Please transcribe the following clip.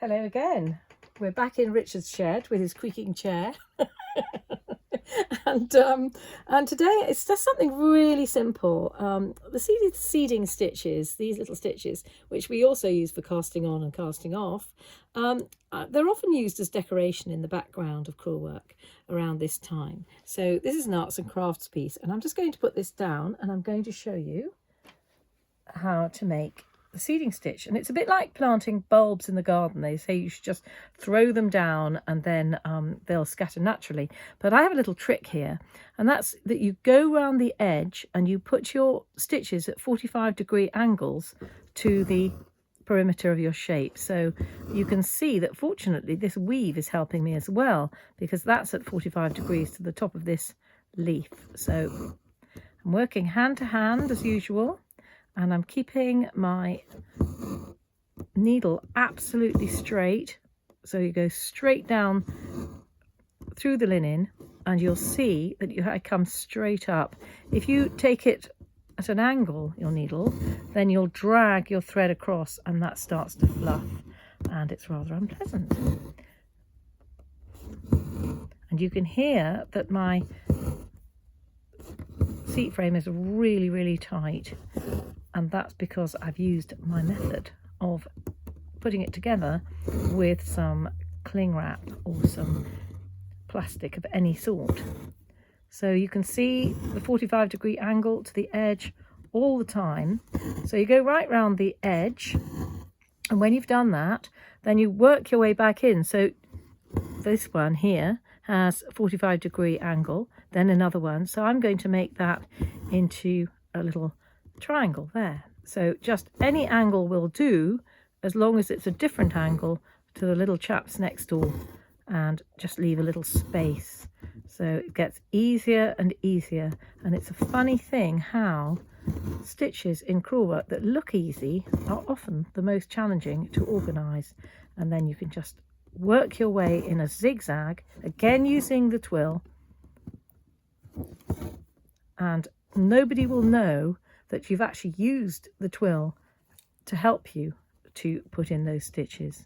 Hello again. We're back in Richard's shed with his creaking chair. and today it's just something really simple. The seeding stitches, these little stitches, which we also use for casting on and casting off, they're often used as decoration in the background of crewel work around this time. So this is an arts and crafts piece, and I'm just going to put this down and I'm going to show you how to make the seeding stitch. And it's a bit like planting bulbs in the garden. They say you should just throw them down and then they'll scatter naturally. But I have a little trick here, and that's that you go around the edge and you put your stitches at 45-degree angles to the perimeter of your shape. So you can see that fortunately this weave is helping me as well, because that's at 45 degrees to the top of this leaf. So I'm working hand to hand as usual, and I'm keeping my needle absolutely straight. So you go straight down through the linen and you'll see that I come straight up. If you take it at an angle, your needle, then you'll drag your thread across and that starts to fluff and it's rather unpleasant. And you can hear that my seat frame is really, really tight. And that's because I've used my method of putting it together with some cling wrap or some plastic of any sort. So you can see the 45-degree angle to the edge all the time. So you go right round the edge, and when you've done that, then you work your way back in. So this one here has a 45-degree angle, then another one. So I'm going to make that into a little triangle there. So just any angle will do, as long as it's a different angle to the little chaps next door, and just leave a little space. So it gets easier and easier. And it's a funny thing how stitches in crewel work that look easy are often the most challenging to organize. And then you can just work your way in a zigzag, again using the twill, and nobody will know that you've actually used the twill to help you to put in those stitches.